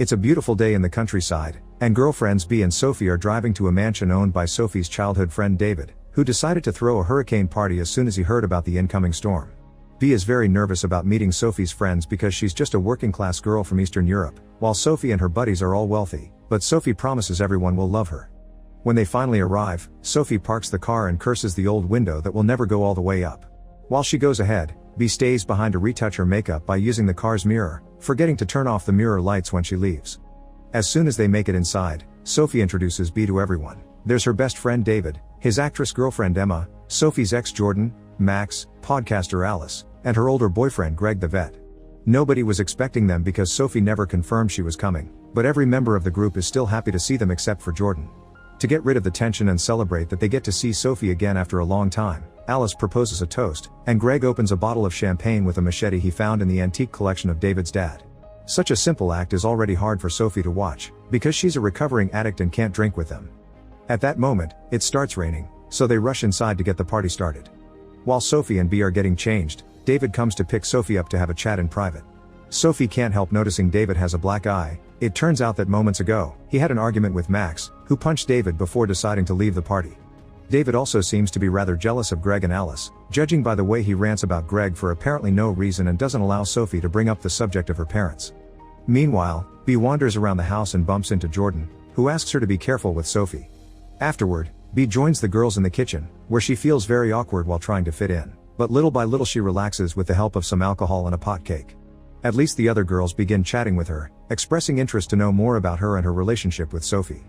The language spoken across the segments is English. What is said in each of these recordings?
It's a beautiful day in the countryside, and girlfriends Bea and Sophie are driving to a mansion owned by Sophie's childhood friend David, who decided to throw a hurricane party as soon as he heard about the incoming storm. Bea is very nervous about meeting Sophie's friends because she's just a working-class girl from Eastern Europe, while Sophie and her buddies are all wealthy, but Sophie promises everyone will love her. When they finally arrive, Sophie parks the car and curses the old window that will never go all the way up. While she goes ahead, Bea stays behind to retouch her makeup by using the car's mirror, forgetting to turn off the mirror lights when she leaves. As soon as they make it inside, Sophie introduces Bea to everyone. There's her best friend David, his actress girlfriend Emma, Sophie's ex Jordan, Max, podcaster Alice, and her older boyfriend Greg the vet. Nobody was expecting them because Sophie never confirmed she was coming, but every member of the group is still happy to see them except for Jordan. To get rid of the tension and celebrate that they get to see Sophie again after a long time, Alice proposes a toast, and Greg opens a bottle of champagne with a machete he found in the antique collection of David's dad. Such a simple act is already hard for Sophie to watch, because she's a recovering addict and can't drink with them. At that moment, it starts raining, so they rush inside to get the party started. While Sophie and Bea are getting changed, David comes to pick Sophie up to have a chat in private. Sophie can't help noticing David has a black eye. It turns out that moments ago, he had an argument with Max, who punched David before deciding to leave the party. David also seems to be rather jealous of Greg and Alice, judging by the way he rants about Greg for apparently no reason and doesn't allow Sophie to bring up the subject of her parents. Meanwhile, Bea wanders around the house and bumps into Jordan, who asks her to be careful with Sophie. Afterward, Bea joins the girls in the kitchen, where she feels very awkward while trying to fit in, but little by little she relaxes with the help of some alcohol and a pot cake. At least the other girls begin chatting with her, expressing interest to know more about her and her relationship with Sophie.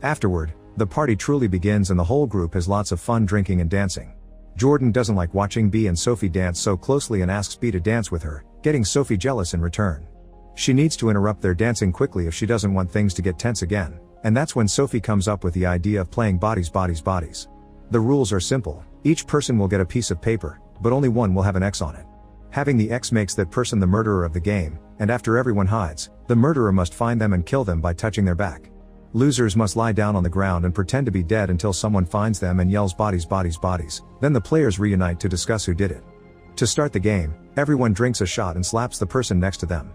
Afterward, the party truly begins and the whole group has lots of fun drinking and dancing. Jordan doesn't like watching Bea and Sophie dance so closely and asks Bea to dance with her, getting Sophie jealous in return. She needs to interrupt their dancing quickly if she doesn't want things to get tense again, and that's when Sophie comes up with the idea of playing bodies. The rules are simple: each person will get a piece of paper, but only one will have an X on it. Having the X makes that person the murderer of the game, and after everyone hides, the murderer must find them and kill them by touching their back. Losers must lie down on the ground and pretend to be dead until someone finds them and yells bodies. Then the players reunite to discuss who did it. To start the game, everyone drinks a shot and slaps the person next to them.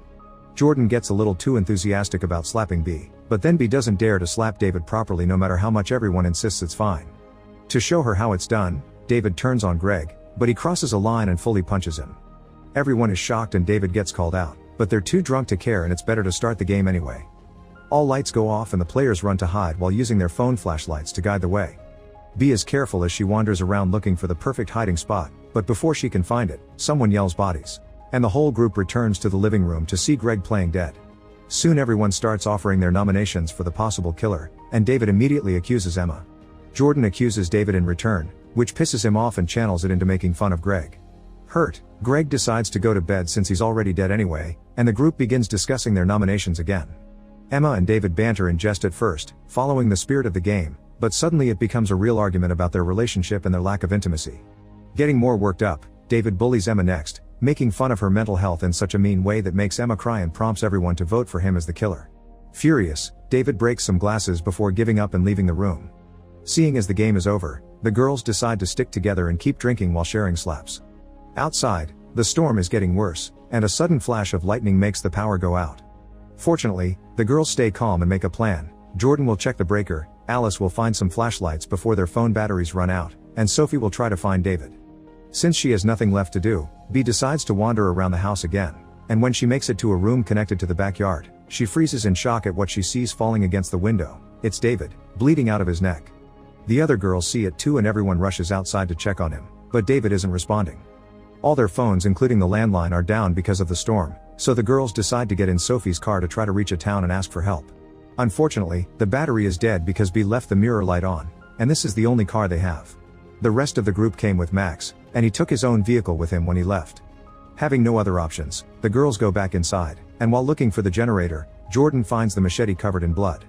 Jordan gets a little too enthusiastic about slapping Bea, but then Bea doesn't dare to slap David properly no matter how much everyone insists it's fine. To show her how it's done, David turns on Greg, but he crosses a line and fully punches him. Everyone is shocked and David gets called out, but they're too drunk to care and it's better to start the game anyway. All lights go off and the players run to hide while using their phone flashlights to guide the way. Bea is careful as she wanders around looking for the perfect hiding spot, but before she can find it, someone yells bodies. And the whole group returns to the living room to see Greg playing dead. Soon everyone starts offering their nominations for the possible killer, and David immediately accuses Emma. Jordan accuses David in return, which pisses him off and channels it into making fun of Greg. Hurt, Greg decides to go to bed since he's already dead anyway, and the group begins discussing their nominations again. Emma and David banter in jest at first, following the spirit of the game, but suddenly it becomes a real argument about their relationship and their lack of intimacy. Getting more worked up, David bullies Emma next, making fun of her mental health in such a mean way that makes Emma cry and prompts everyone to vote for him as the killer. Furious, David breaks some glasses before giving up and leaving the room. Seeing as the game is over, the girls decide to stick together and keep drinking while sharing slaps. Outside, the storm is getting worse, and a sudden flash of lightning makes the power go out. Fortunately, the girls stay calm and make a plan. Jordan will check the breaker, Alice will find some flashlights before their phone batteries run out, and Sophie will try to find David. Since she has nothing left to do, Bea decides to wander around the house again, and when she makes it to a room connected to the backyard, she freezes in shock at what she sees falling against the window. It's David, bleeding out of his neck. The other girls see it too and everyone rushes outside to check on him, but David isn't responding. All their phones including the landline are down because of the storm, so the girls decide to get in Sophie's car to try to reach a town and ask for help. Unfortunately, the battery is dead because Bea left the mirror light on, and this is the only car they have. The rest of the group came with Max, and he took his own vehicle with him when he left. Having no other options, the girls go back inside, and while looking for the generator, Jordan finds the machete covered in blood.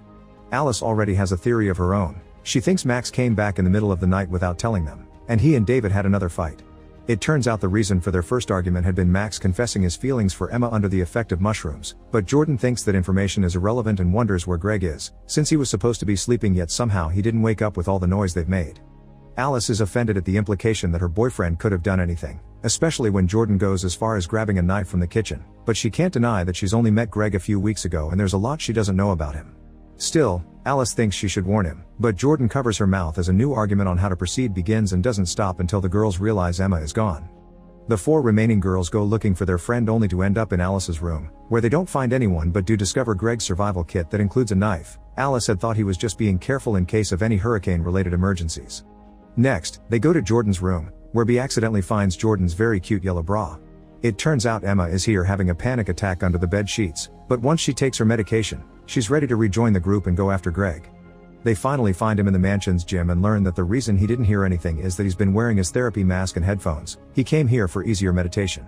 Alice already has a theory of her own. She thinks Max came back in the middle of the night without telling them, and he and David had another fight. It turns out the reason for their first argument had been Max confessing his feelings for Emma under the effect of mushrooms, but Jordan thinks that information is irrelevant and wonders where Greg is, since he was supposed to be sleeping yet somehow he didn't wake up with all the noise they've made. Alice is offended at the implication that her boyfriend could have done anything, especially when Jordan goes as far as grabbing a knife from the kitchen, but she can't deny that she's only met Greg a few weeks ago and there's a lot she doesn't know about him. Still, Alice thinks she should warn him, but Jordan covers her mouth as a new argument on how to proceed begins and doesn't stop until the girls realize Emma is gone. The 4 remaining girls go looking for their friend only to end up in Alice's room, where they don't find anyone but do discover Greg's survival kit that includes a knife. Alice had thought he was just being careful in case of any hurricane-related emergencies. Next, they go to Jordan's room, where Bea accidentally finds Jordan's very cute yellow bra. It turns out Emma is here having a panic attack under the bed sheets, but once she takes her medication, she's ready to rejoin the group and go after Greg. They finally find him in the mansion's gym and learn that the reason he didn't hear anything is that he's been wearing his therapy mask and headphones. He came here for easier meditation.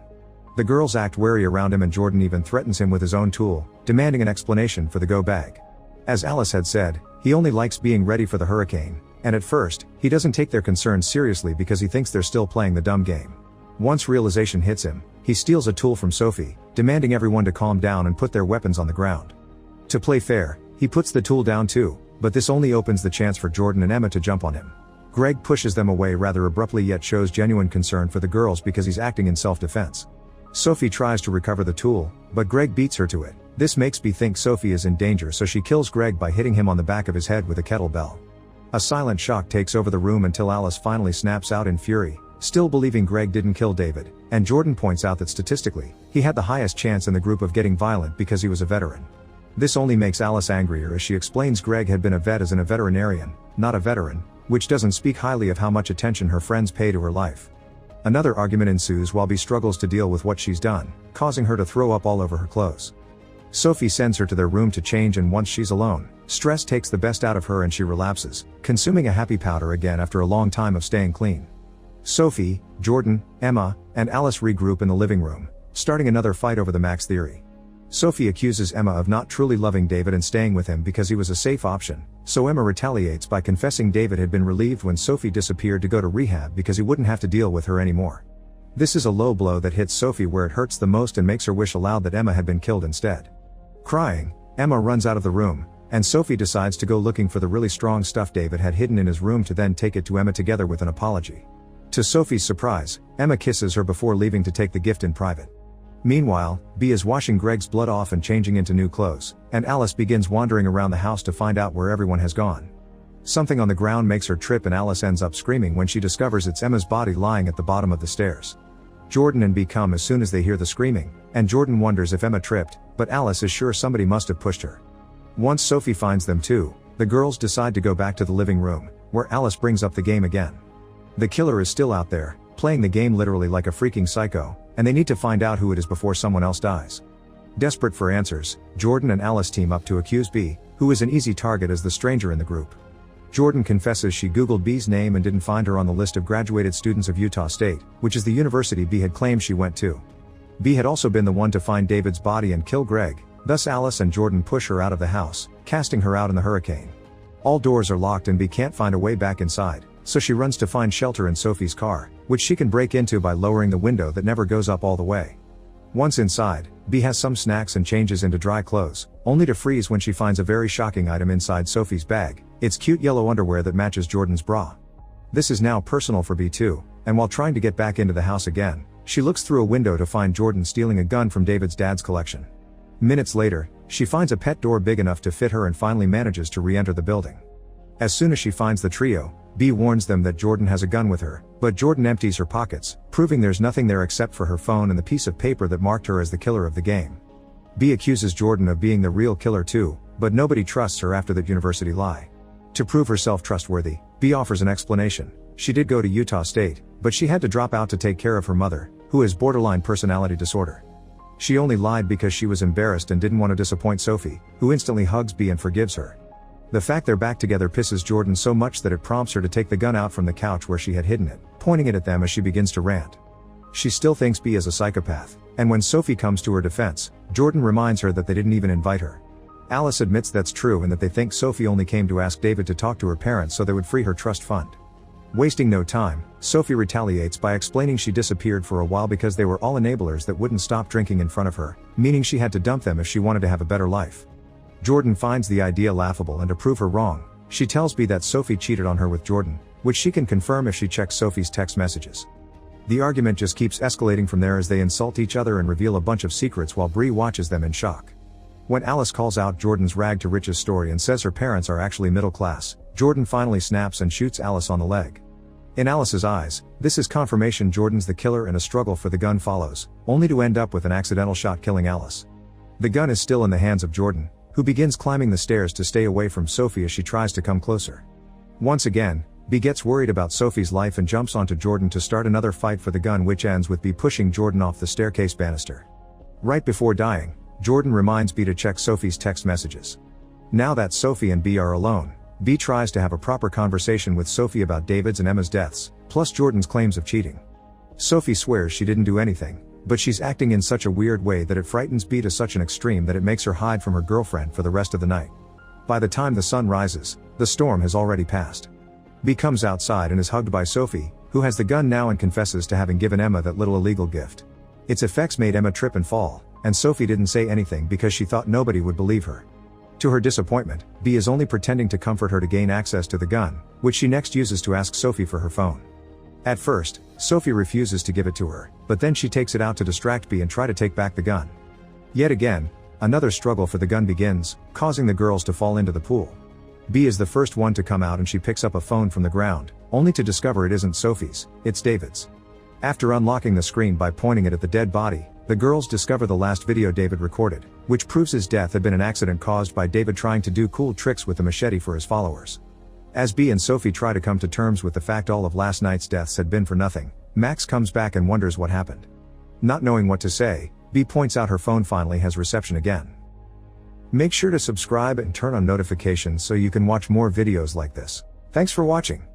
The girls act wary around him and Jordan even threatens him with his own tool, demanding an explanation for the go bag. As Alice had said, he only likes being ready for the hurricane, and at first, he doesn't take their concerns seriously because he thinks they're still playing the dumb game. Once realization hits him, he steals a tool from Sophie, demanding everyone to calm down and put their weapons on the ground. To play fair, he puts the tool down too, but this only opens the chance for Jordan and Emma to jump on him. Greg pushes them away rather abruptly yet shows genuine concern for the girls because he's acting in self-defense. Sophie tries to recover the tool, but Greg beats her to it. This makes Bea think Sophie is in danger, so she kills Greg by hitting him on the back of his head with a kettlebell. A silent shock takes over the room until Alice finally snaps out in fury, still believing Greg didn't kill David, and Jordan points out that statistically, he had the highest chance in the group of getting violent because he was a veteran. This only makes Alice angrier as she explains Greg had been a vet as in a veterinarian, not a veteran, which doesn't speak highly of how much attention her friends pay to her life. Another argument ensues while Bea struggles to deal with what she's done, causing her to throw up all over her clothes. Sophie sends her to their room to change, and once she's alone, stress takes the best out of her and she relapses, consuming a happy powder again after a long time of staying clean. Sophie, Jordan, Emma, and Alice regroup in the living room, starting another fight over the Max theory. Sophie accuses Emma of not truly loving David and staying with him because he was a safe option, so Emma retaliates by confessing David had been relieved when Sophie disappeared to go to rehab because he wouldn't have to deal with her anymore. This is a low blow that hits Sophie where it hurts the most and makes her wish aloud that Emma had been killed instead. Crying, Emma runs out of the room, and Sophie decides to go looking for the really strong stuff David had hidden in his room to then take it to Emma together with an apology. To Sophie's surprise, Emma kisses her before leaving to take the gift in private. Meanwhile, Bea is washing Greg's blood off and changing into new clothes, and Alice begins wandering around the house to find out where everyone has gone. Something on the ground makes her trip and Alice ends up screaming when she discovers it's Emma's body lying at the bottom of the stairs. Jordan and Bea come as soon as they hear the screaming, and Jordan wonders if Emma tripped, but Alice is sure somebody must have pushed her. Once Sophie finds them too, the girls decide to go back to the living room, where Alice brings up the game again. The killer is still out there, playing the game literally like a freaking psycho, and they need to find out who it is before someone else dies. Desperate for answers, Jordan and Alice team up to accuse Bea, who is an easy target as the stranger in the group. Jordan confesses she googled Bea's name and didn't find her on the list of graduated students of Utah State, which is the university Bea had claimed she went to. Bea had also been the one to find David's body and kill Greg, thus Alice and Jordan push her out of the house, casting her out in the hurricane. All doors are locked and Bea can't find a way back inside, so she runs to find shelter in Sophie's car, which she can break into by lowering the window that never goes up all the way. Once inside, Bea has some snacks and changes into dry clothes, only to freeze when she finds a very shocking item inside Sophie's bag. It's cute yellow underwear that matches Jordan's bra. This is now personal for Bea too, and while trying to get back into the house again, she looks through a window to find Jordan stealing a gun from David's dad's collection. Minutes later, she finds a pet door big enough to fit her and finally manages to re-enter the building. As soon as she finds the trio, Bea warns them that Jordan has a gun with her, but Jordan empties her pockets, proving there's nothing there except for her phone and the piece of paper that marked her as the killer of the game. Bea accuses Jordan of being the real killer too, but nobody trusts her after that university lie. To prove herself trustworthy, Bea offers an explanation. She did go to Utah State, but she had to drop out to take care of her mother, who has borderline personality disorder. She only lied because she was embarrassed and didn't want to disappoint Sophie, who instantly hugs Bea and forgives her. The fact they're back together pisses Jordan so much that it prompts her to take the gun out from the couch where she had hidden it, pointing it at them as she begins to rant. She still thinks Bea is a psychopath, and when Sophie comes to her defense, Jordan reminds her that they didn't even invite her. Alice admits that's true and that they think Sophie only came to ask David to talk to her parents so they would free her trust fund. Wasting no time, Sophie retaliates by explaining she disappeared for a while because they were all enablers that wouldn't stop drinking in front of her, meaning she had to dump them if she wanted to have a better life. Jordan finds the idea laughable and to prove her wrong, she tells Bea that Sophie cheated on her with Jordan, which she can confirm if she checks Sophie's text messages. The argument just keeps escalating from there as they insult each other and reveal a bunch of secrets while Bree watches them in shock. When Alice calls out Jordan's rag to riches story and says her parents are actually middle class, Jordan finally snaps and shoots Alice on the leg. In Alice's eyes, this is confirmation Jordan's the killer and a struggle for the gun follows, only to end up with an accidental shot killing Alice. The gun is still in the hands of Jordan, who begins climbing the stairs to stay away from Sophie as she tries to come closer. Once again, B gets worried about Sophie's life and jumps onto Jordan to start another fight for the gun, which ends with B pushing Jordan off the staircase banister. Right before dying, Jordan reminds B to check Sophie's text messages. Now that Sophie and B are alone, B tries to have a proper conversation with Sophie about David's and Emma's deaths, plus Jordan's claims of cheating. Sophie swears she didn't do anything, but she's acting in such a weird way that it frightens B to such an extreme that it makes her hide from her girlfriend for the rest of the night. By the time the sun rises, the storm has already passed. B comes outside and is hugged by Sophie, who has the gun now and confesses to having given Emma that little illegal gift. Its effects made Emma trip and fall, and Sophie didn't say anything because she thought nobody would believe her. To her disappointment, B is only pretending to comfort her to gain access to the gun, which she next uses to ask Sophie for her phone. At first, Sophie refuses to give it to her, but then she takes it out to distract B and try to take back the gun. Yet again, another struggle for the gun begins, causing the girls to fall into the pool. B is the first one to come out and she picks up a phone from the ground, only to discover it isn't Sophie's, it's David's. After unlocking the screen by pointing it at the dead body, the girls discover the last video David recorded, which proves his death had been an accident caused by David trying to do cool tricks with the machete for his followers. As B and Sophie try to come to terms with the fact all of last night's deaths had been for nothing, Max comes back and wonders what happened. Not knowing what to say, B points out her phone finally has reception again. Make sure to subscribe and turn on notifications so you can watch more videos like this. Thanks for watching.